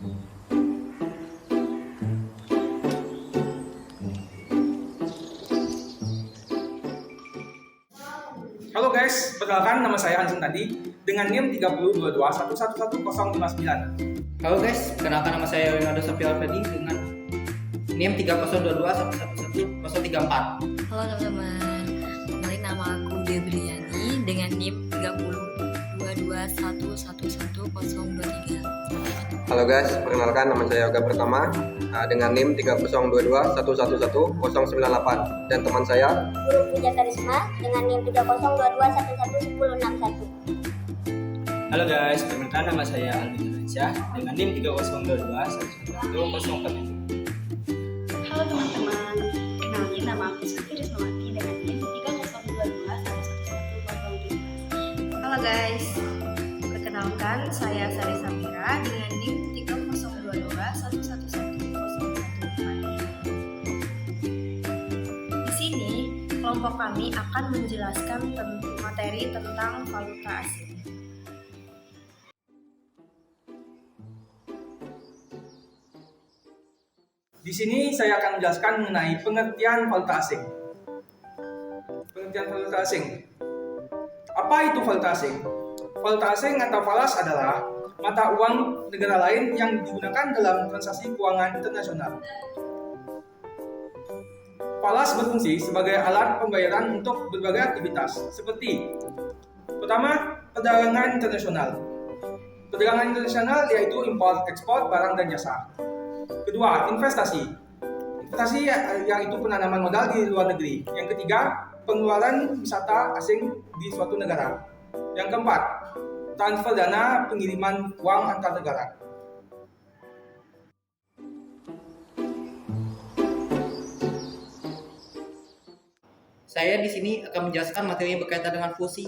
Halo guys, perkenalkan nama saya Hansen tadi dengan NIM 3022111059. Halo guys, perkenalkan nama saya Leonardo Sofia Alfredi dengan NIM 3022111034. Halo teman-teman, kenalin nama aku Debriani dengan NIM 3022111023. Halo guys, perkenalkan nama saya Yoga Pertama dengan NIM 3022111098 dan teman saya Guru Puja Karisma dengan NIM 3022111061. Halo guys, perkenalkan nama saya Alvin Indonesia dengan NIM 3022111047. Halo teman-teman, kenalin nama aku Siti Rismawati dengan NIM 3022111015. Halo guys, perkenalkan saya Sari Samira dengan NIM 3022111014. Di sini, kelompok kami akan menjelaskan materi tentang valuta asing. Di sini saya akan menjelaskan mengenai pengertian valuta asing. Pengertian valuta asing. Apa itu valuta asing? Valuta asing atau falas adalah mata uang negara lain yang digunakan dalam transaksi keuangan internasional. Falas berfungsi sebagai alat pembayaran untuk berbagai aktivitas, seperti pertama, perdagangan internasional. Perdagangan internasional yaitu impor ekspor barang dan jasa. Kedua, investasi. Investasi yang itu penanaman modal di luar negeri. Yang ketiga, pengeluaran wisata asing di suatu negara. Yang keempat, transfer dana pengiriman uang antar negara. Saya di sini akan menjelaskan materi yang berkaitan dengan fungsi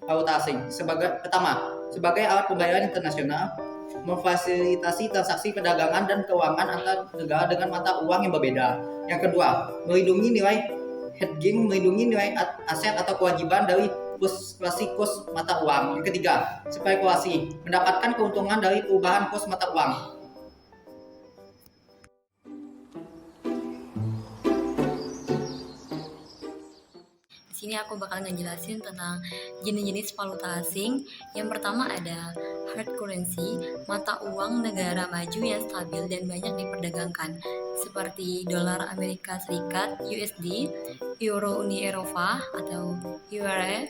valuta asing. Sebagai alat pembayaran internasional, memfasilitasi transaksi perdagangan dan keuangan antar negara dengan mata uang yang berbeda. Yang kedua, melindungi nilai hedging, melindungi nilai aset atau kewajiban dari fluktuasi kurs mata uang. Yang ketiga, spekulasi, mendapatkan keuntungan dari perubahan kurs mata uang. Di sini aku bakal ngejelasin tentang jenis-jenis valuta asing. Yang pertama ada hard currency, mata uang negara maju yang stabil dan banyak diperdagangkan, seperti dolar Amerika Serikat (USD), euro Uni Eropa atau EUR,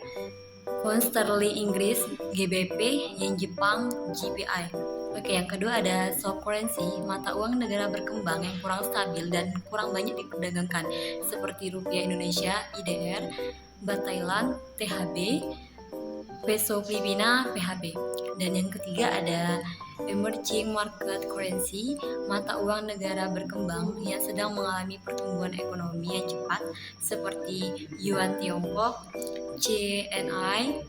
pound sterling Inggris (GBP), yen Jepang (JPY). Oke, yang kedua ada soft currency, mata uang negara berkembang yang kurang stabil dan kurang banyak diperdagangkan, seperti rupiah Indonesia (IDR), baht Thailand (THB), peso Filipina (PHP). Dan yang ketiga ada emerging market currency, mata uang negara berkembang yang sedang mengalami pertumbuhan ekonomi yang cepat, seperti yuan Tiongkok, CNY,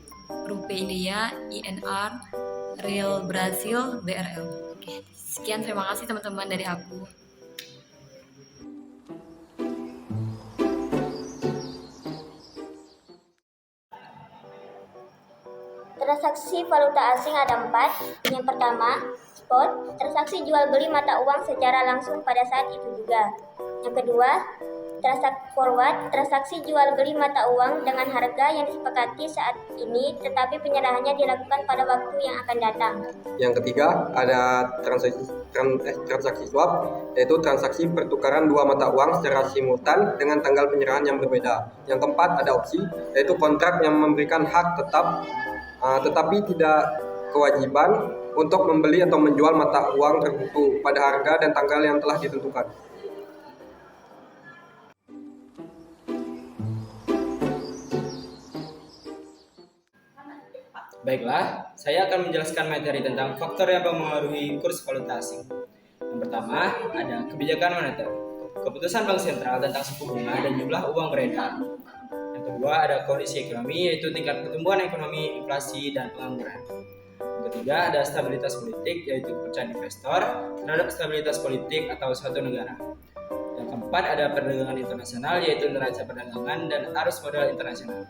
rupiah India, INR, Real Brazil, BRL. Oke, sekian, terima kasih teman-teman dari aku. Transaksi valuta asing ada 4. Yang pertama, spot, transaksi jual beli mata uang secara langsung pada saat itu juga. Yang kedua, transaksi forward, transaksi jual beli mata uang dengan harga yang disepakati saat ini tetapi penyerahannya dilakukan pada waktu yang akan datang. Yang ketiga ada transaksi swap, yaitu transaksi pertukaran dua mata uang secara simultan dengan tanggal penyerahan yang berbeda. Yang keempat ada opsi, yaitu kontrak yang memberikan hak tetap tetapi tidak kewajiban untuk membeli atau menjual mata uang tertentu pada harga dan tanggal yang telah ditentukan. Baiklah, saya akan menjelaskan materi tentang faktor yang mempengaruhi kurs valuta asing. Yang pertama, ada kebijakan moneter, keputusan bank sentral tentang suku bunga dan jumlah uang beredar. Yang kedua, ada kondisi ekonomi, yaitu tingkat pertumbuhan ekonomi, inflasi, dan pengangguran. Yang ketiga, ada stabilitas politik, yaitu kepercayaan investor terhadap stabilitas politik atau suatu negara. Yang keempat, ada perdagangan internasional, yaitu neraca perdagangan dan arus modal internasional.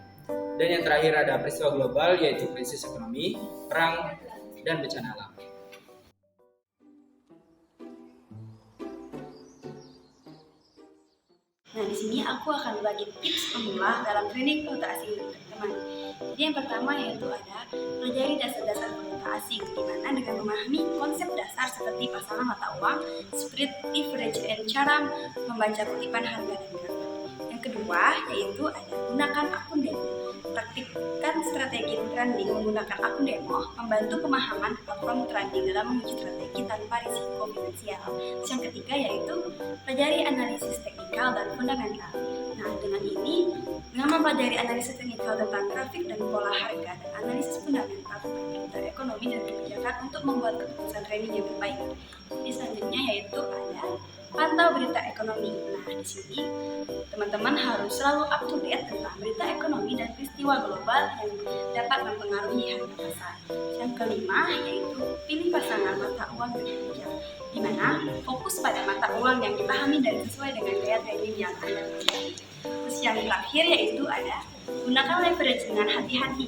Dan yang terakhir ada peristiwa global, yaitu krisis ekonomi, perang, dan bencana alam. Nah, di sini aku akan berbagi tips pemula dalam trading valuta asing teman-teman. Jadi yang pertama yaitu ada pelajari dasar-dasar valuta asing, di mana dengan memahami konsep dasar seperti pasangan mata uang, spread, leverage, dan cara membaca kutipan harga dan grafik. Yang kedua yaitu ada gunakan akun demo. Praktikkan strategi trading menggunakan akun demo, membantu pemahaman platform trading dalam menguji strategi tanpa risiko finansial. Terus yang ketiga yaitu pelajari analisis teknikal dan fundamental. Nah, dengan mempelajari analisis teknikal tentang grafik dan pola harga dan analisis fundamental tentang berita ekonomi dan kebijakan untuk membuat keputusan trading yang terbaik. Jadi selanjutnya yaitu ada pantau berita ekonomi. Nah, di sini teman-teman harus selalu up to date tentang berita ekonomi dan peristiwa global yang dapat mempengaruhi harga pasar. Yang kelima yaitu pilih pasangan mata uang yang bijak, di mana fokus pada mata uang yang dipahami dan sesuai dengan gaya trading yang Anda miliki. Terus yang terakhir yaitu ada gunakan leverage dengan hati-hati.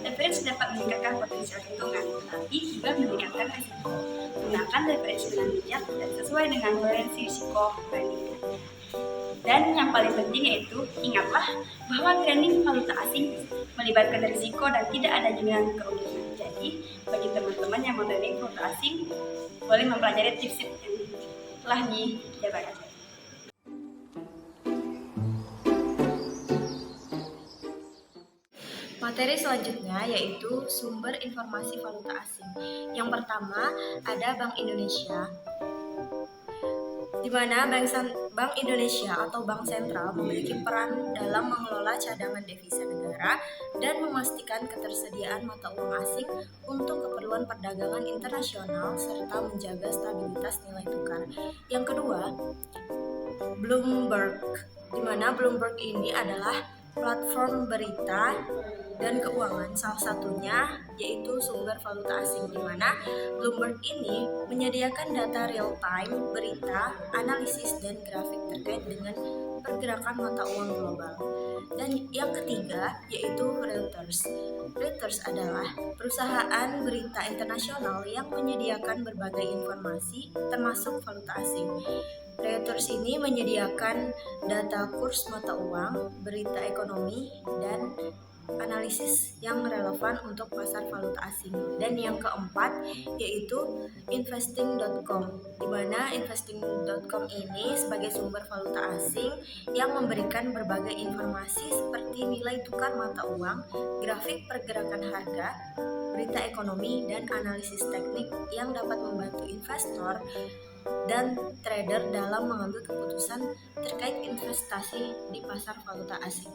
Leverage dapat meningkatkan potensial keuntungan, tetapi juga meningkatkan risiko. Gunakan leverage dengan bijak dan sesuai dengan toleransi risiko trading. Dan yang paling penting yaitu ingatlah bahwa trading valuta asing melibatkan risiko dan tidak ada jaminan keuntungan. Jadi bagi teman-teman yang mau trading valuta asing boleh mempelajari tips-tips yang telah dijabarkan. Materi selanjutnya yaitu sumber informasi valuta asing. Yang pertama ada Bank Indonesia, di mana Bank Indonesia atau Bank Sentral memiliki peran dalam mengelola cadangan devisa negara dan memastikan ketersediaan mata uang asing untuk keperluan perdagangan internasional serta menjaga stabilitas nilai tukar. Yang kedua, Bloomberg, di mana Bloomberg ini adalah platform berita dan keuangan, salah satunya yaitu sumber valuta asing, di mana Bloomberg ini menyediakan data real time, berita, analisis, dan grafik terkait dengan pergerakan mata uang global. Dan yang ketiga yaitu Reuters. Reuters adalah perusahaan berita internasional yang menyediakan berbagai informasi termasuk valuta asing. Reuters ini menyediakan data kurs mata uang, berita ekonomi, dan analisis yang relevan untuk pasar valuta asing. Dan yang keempat yaitu investing.com, di mana investing.com ini sebagai sumber valuta asing yang memberikan berbagai informasi seperti nilai tukar mata uang, grafik pergerakan harga, berita ekonomi, dan analisis teknik yang dapat membantu investor dan trader dalam mengambil keputusan terkait investasi di pasar valuta asing.